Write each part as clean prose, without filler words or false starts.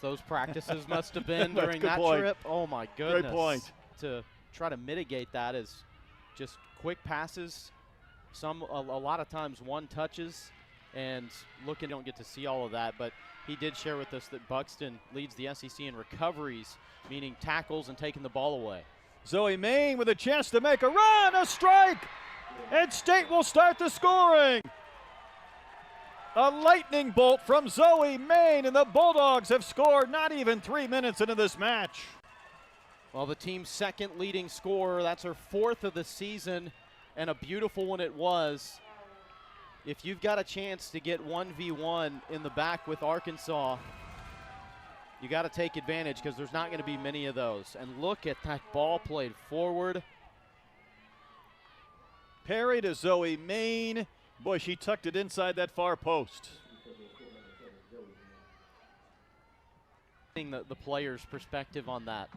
Those practices must have been during that trip. Oh my goodness. Great point. To try to mitigate that is just quick passes. A lot of times one touches, and you don't get to see all of that, but he did share with us that Buxton leads the SEC in recoveries, meaning tackles and taking the ball away. Zoe Main with a chance to make a run, a strike, and State will start the scoring. A lightning bolt from Zoe Main, and the Bulldogs have scored not even 3 minutes into this match. Well, the team's second leading scorer, that's her 4th of the season, and a beautiful one it was. If you've got a chance to get 1v1 in the back with Arkansas, you got to take advantage because there's not going to be many of those. And look at that ball played forward. Parry to Zoe Main. Boy, she tucked it inside that far post. The player's perspective on that.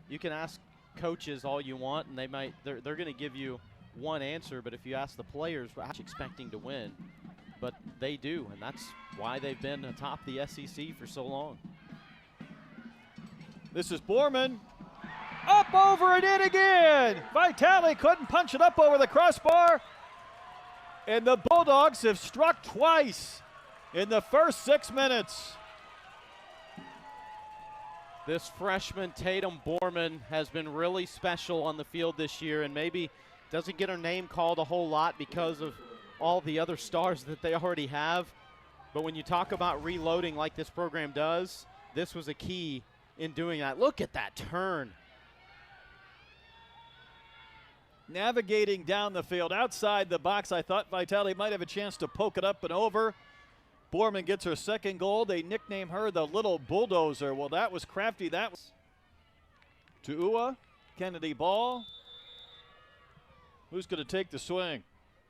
You can ask coaches all you want, and they're going to give you one answer, but if you ask the players, we're actually expecting to win. But they do, and that's why they've been atop the SEC for so long. This is Borman. Up, over, and in again. Vitale couldn't punch it up over the crossbar. And the Bulldogs have struck twice in the first 6 minutes. This freshman, Tatum Borman, has been really special on the field this year, and maybe doesn't get her name called a whole lot because of all the other stars that they already have. But when you talk about reloading like this program does, this was a key in doing that. Look at that turn. Navigating down the field outside the box. I thought Vitale might have a chance to poke it up and over. Borman gets her second goal. They nickname her the Little Bulldozer. Well, that was crafty. That was to Ua. Kennedy Ball. Who's going to take the swing?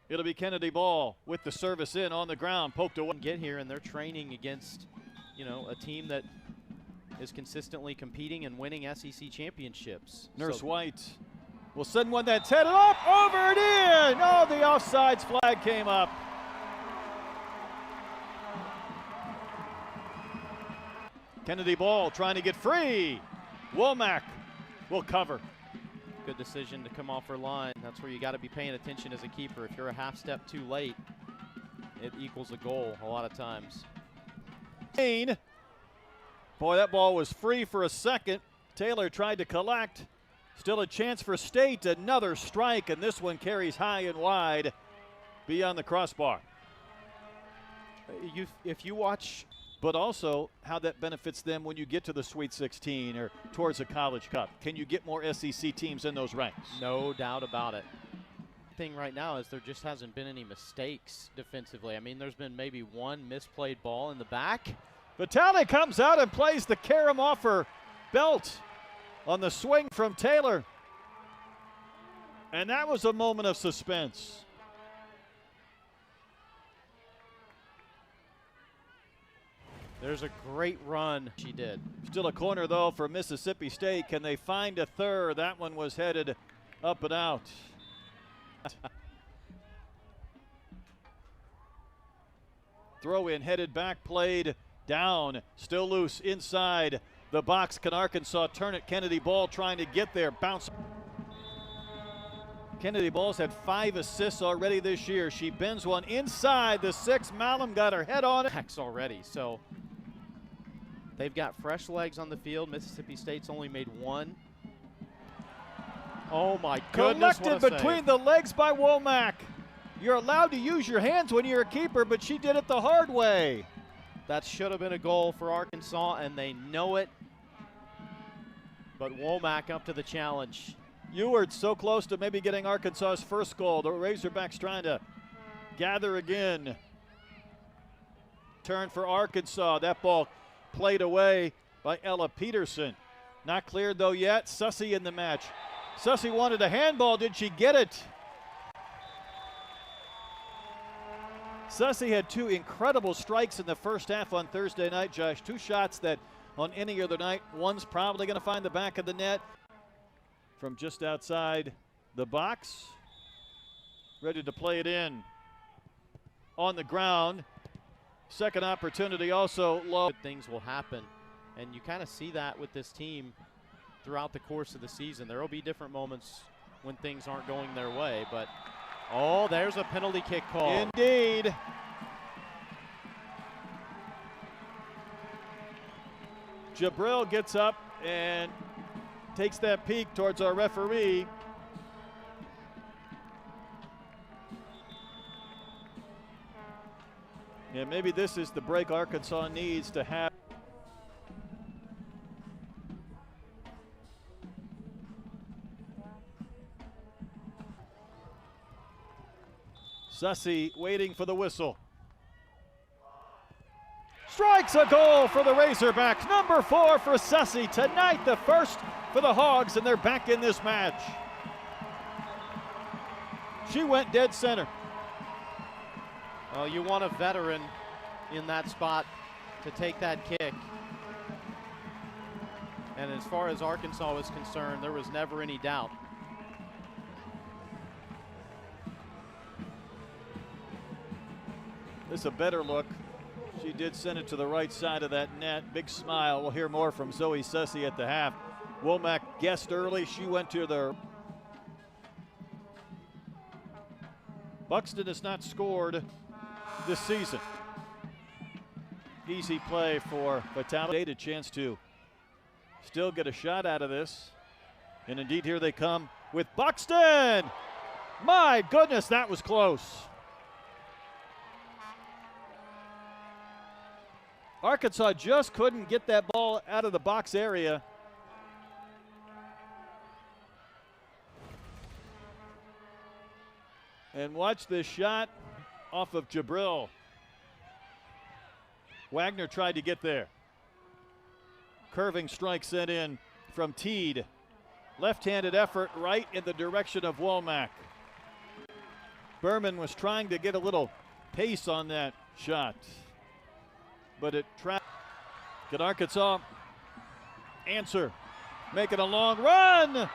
It'll be Kennedy Ball with the service in on the ground. Poked away. Get here, and they're training against, a team that is consistently competing and winning SEC championships. Nurse White will send one that's headed up, over and in. Oh, the offsides flag came up. Kennedy Ball trying to get free. Womack will cover. Good decision to come off her line. That's where you got to be paying attention as a keeper. If you're a half step too late, it equals a goal a lot of times. Boy, that ball was free for a second. Taylor tried to collect. Still a chance for State. Another strike, and this one carries high and wide beyond the crossbar. If you watch, but also how that benefits them when you get to the Sweet 16 or towards the College Cup. Can you get more SEC teams in those ranks? No doubt about it. The thing right now is there just hasn't been any mistakes defensively. I mean, there's been maybe one misplayed ball in the back. Vitale comes out and plays the carom off her belt on the swing from Taylor. And that was a moment of suspense. There's a great run she did. Still a corner, though, for Mississippi State. Can they find a third? That one was headed up and out. Throw in, headed back, played down. Still loose inside the box. Can Arkansas turn it? Kennedy Ball trying to get there. Bounce. Kennedy Ball's had 5 assists already this year. She bends one inside the 6. Malum got her head on it. Already, so they've got fresh legs on the field. Mississippi State's only made 1. Oh my goodness! Collected between the legs by Womack. You're allowed to use your hands when you're a keeper, but she did it the hard way. That should have been a goal for Arkansas, and they know it. But Womack up to the challenge. Ewart so close to maybe getting Arkansas's first goal. The Razorbacks trying to gather again. Turn for Arkansas. That ball played away by Ella Peterson. Not cleared though yet. Sussy in the match. Sussy wanted a handball. Did she get it? Sussy had 2 incredible strikes in the first half on Thursday night, Josh. 2 shots that on any other night, one's probably going to find the back of the net. From just outside the box. Ready to play it in. On the ground. Second opportunity also low. Good things will happen And you kind of see that with this team throughout the course of the season. There will be different moments when things aren't going their way, but oh, there's a penalty kick call. Indeed. Jabril gets up and takes that peek towards our referee. Yeah, maybe this is the break Arkansas needs to have. Sussy waiting for the whistle. Strikes a goal for the Razorbacks. Number 4 for Sussy. Tonight, the first for the Hogs, and they're back in this match. She went dead center. Well, you want a veteran in that spot to take that kick. And as far as Arkansas was concerned, there was never any doubt. This is a better look. She did send it to the right side of that net. Big smile. We'll hear more from Zoe Sussy at the half. Womack guessed early. She went to the... Buxton has not scored this season. Easy play for Vitale. A chance to still get a shot out of this. And indeed, here they come with Buxton. My goodness, that was close. Arkansas just couldn't get that ball out of the box area. And watch this shot off of Jabril. Wagner tried to get there. Curving strike sent in from Teed. Left-handed effort right in the direction of Womack. Berman was trying to get a little pace on that shot, but it trapped. Can Arkansas answer? Make it a long run.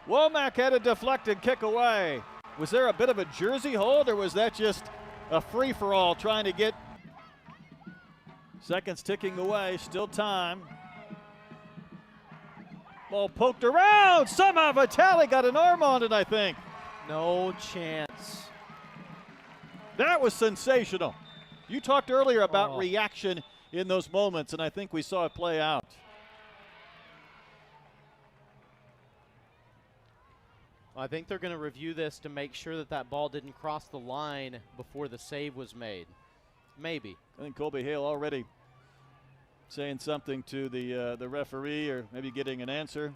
Womack had a deflected kick away. Was there a bit of a jersey hold, or was that just a free-for-all trying to get seconds ticking away? Still time. Ball poked around. Somehow Vitale got an arm on it, I think. No chance. That was sensational. You talked earlier about reaction in those moments, and I think we saw it play out. I think they're going to review this to make sure that that ball didn't cross the line before the save was made. Maybe. I think Colby Hale already saying something to the referee, or maybe getting an answer.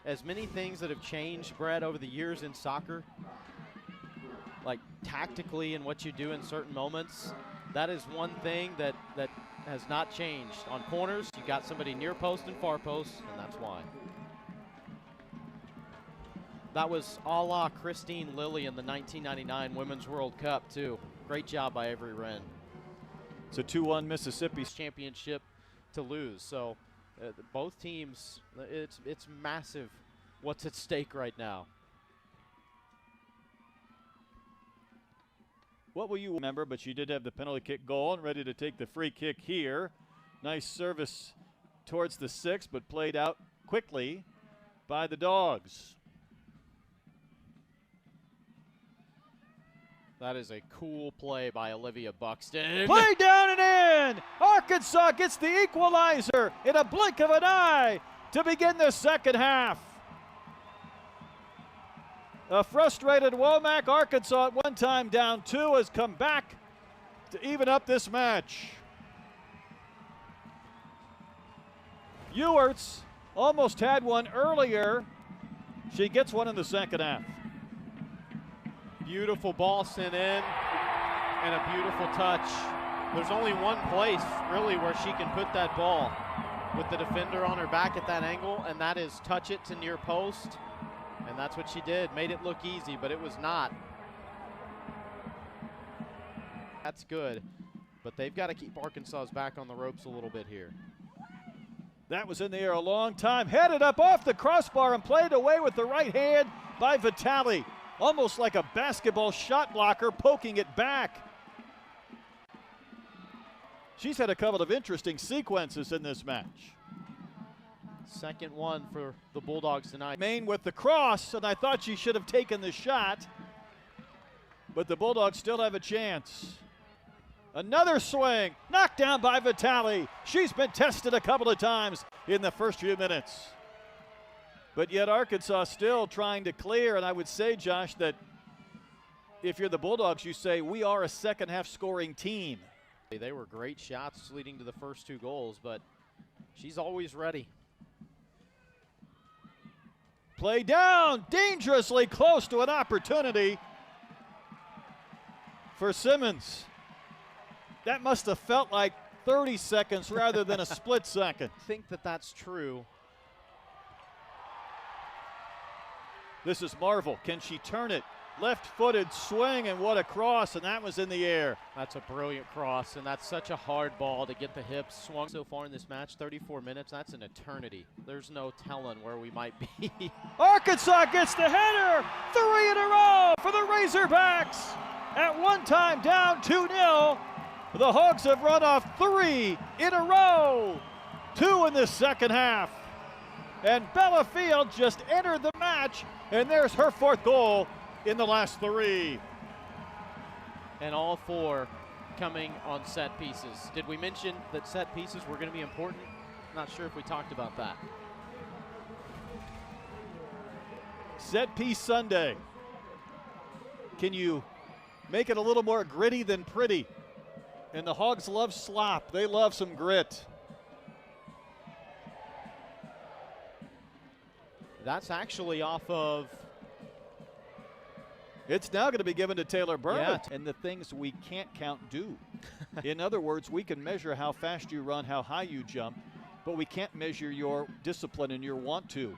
As many things that have changed, Brett, over the years in soccer, like tactically and what you do in certain moments, that is one thing that has not changed. On corners, you got somebody near post and far post, and that's why. That was a la Christine Lilly in the 1999 Women's World Cup, too. Great job by Avery Wren. It's a 2-1 Mississippi championship to lose. So both teams, it's massive what's at stake right now. What will you remember? But she did have the penalty kick goal and ready to take the free kick here. Nice service towards the 6, but played out quickly by the Dogs. That is a cool play by Olivia Buxton. Play down and in! Arkansas gets the equalizer in a blink of an eye to begin the second half. A frustrated Womack. Arkansas at one time down 2 has come back to even up this match. Ewerts almost had one earlier. She gets one in the second half. Beautiful ball sent in and a beautiful touch. There's only one place really where she can put that ball with the defender on her back at that angle, and that is touch it to near post. And that's what she did. Made it look easy, but it was not. That's good, but they've got to keep Arkansas's back on the ropes a little bit here. That was in the air a long time. Headed up off the crossbar and played away with the right hand by Vitale. almost like a basketball shot blocker, poking it back. She's had a couple of interesting sequences in this match. Second one for the Bulldogs tonight. Maine with the cross, and I thought she should have taken the shot, but the Bulldogs still have a chance. Another swing, knocked down by Vitale. She's been tested a couple of times in the first few minutes. But yet Arkansas still trying to clear, and I would say, Josh, that if you're the Bulldogs, you say, we are a second half scoring team. They were great shots leading to the first 2 goals, but she's always ready. Play down, dangerously close to an opportunity for Simmons. That must have felt like 30 seconds rather than a split second. I think that that's true. This is Marvel. Can she turn it? Left-footed swing, and what a cross, and that was in the air. That's a brilliant cross, and that's such a hard ball to get the hips swung. So far in this match, 34 minutes, that's an eternity. There's no telling where we might be. Arkansas gets the header! 3 in a row for the Razorbacks! At one time down 2-0, the Hogs have run off 3 in a row. 2 in the second half. And Bella Field just entered the match, and there's her 4th goal in the last 3. And all 4 coming on set pieces. Did we mention that set pieces were going to be important? Not sure if we talked about that. Set piece Sunday. Can you make it a little more gritty than pretty? And the Hogs love slop. They love some grit. That's actually off of. It's now going to be given to Taylor Berman. Yeah. And the things we can't count do. In other words, we can measure how fast you run, how high you jump, but we can't measure your discipline and your want to.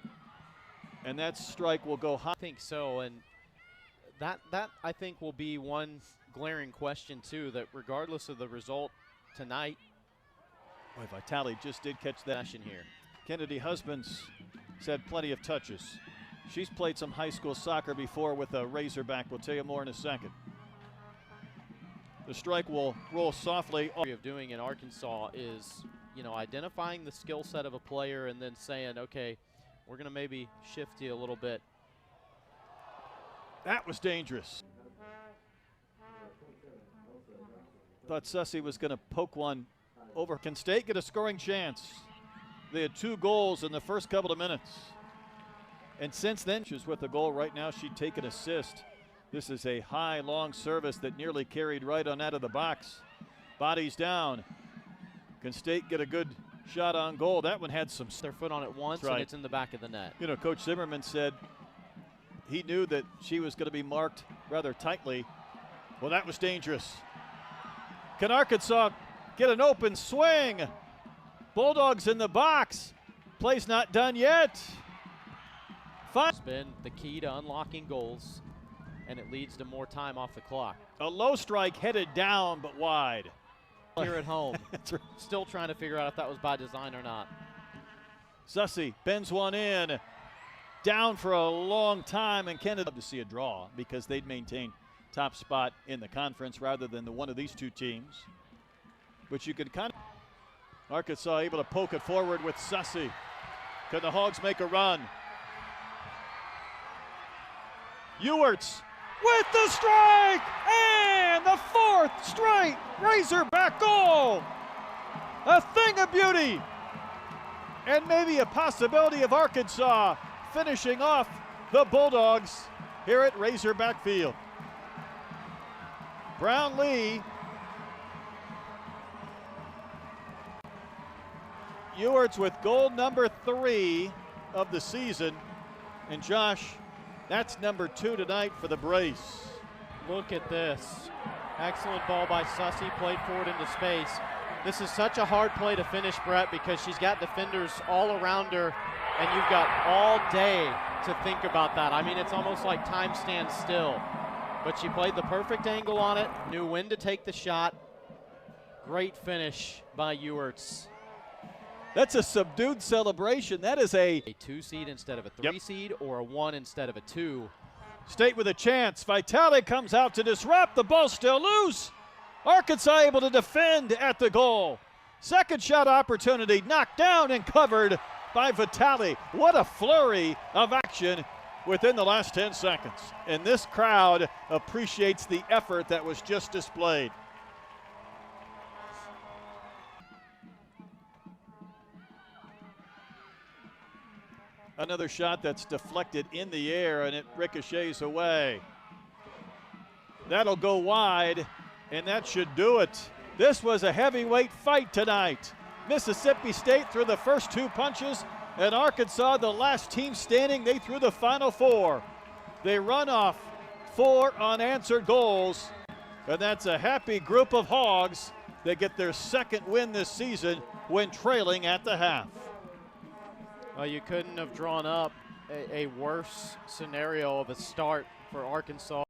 And that strike will go high. I think so, and that I think will be one glaring question too, that regardless of the result tonight. Boy, Vitale just did catch that session here. Kennedy Husbands has had plenty of touches. She's played some high school soccer before with a Razorback. We'll tell you more in a second. The strike will roll softly. Of doing in Arkansas is, you know, identifying the skill set of a player and then saying, okay, we're going to maybe shift you a little bit. That was dangerous. Thought Sussy was going to poke one over. Can State get a scoring chance? They had 2 goals in the first couple of minutes. And since then, she's with a goal right now. She'd take an assist. This is a high, long service that nearly carried right on out of the box. Bodies down. Can State get a good shot on goal? That one had some. Their foot on it once, right. And it's in the back of the net. You know, Coach Zimmerman said he knew that she was going to be marked rather tightly. Well, that was dangerous. Can Arkansas get an open swing? Bulldogs in the box. Play's not done yet. It's been the key to unlocking goals, and it leads to more time off the clock. A low strike headed down but wide. Here at home. That's right. Still trying to figure out if that was by design or not. Sussy bends one in. Down for a long time, and Kennedy love to see a draw because they'd maintain top spot in the conference rather than the one of these 2 teams. But you could kind of. Arkansas able to poke it forward with Sussy. Can the Hogs make a run? Ewerts with the strike, and the 4th straight Razorback goal. A thing of beauty, and maybe a possibility of Arkansas finishing off the Bulldogs here at Razorback Field. Brownlee. Ewerts with goal number 3 of the season, and Josh, that's number 2 tonight for the Brace. Look at this. Excellent ball by Sussy, played forward into space. This is such a hard play to finish, Brett, because she's got defenders all around her, and you've got all day to think about that. I mean, it's almost like time stands still. But she played the perfect angle on it, knew when to take the shot. Great finish by Ewerts. That's a subdued celebration. That is a 2 seed instead of a 3 seed, or a 1 instead of a 2. State with a chance. Vitale comes out to disrupt. The ball still loose. Arkansas able to defend at the goal. Second shot opportunity knocked down and covered by Vitale. What a flurry of action within the last 10 seconds. And this crowd appreciates the effort that was just displayed. Another shot that's deflected in the air and it ricochets away. That'll go wide, and that should do it. This was a heavyweight fight tonight. Mississippi State threw the first 2 punches, and Arkansas, the last team standing, they threw the final 4. They run off 4 unanswered goals, and that's a happy group of Hogs that get their second win this season when trailing at the half. Well, you couldn't have drawn up a worse scenario of a start for Arkansas.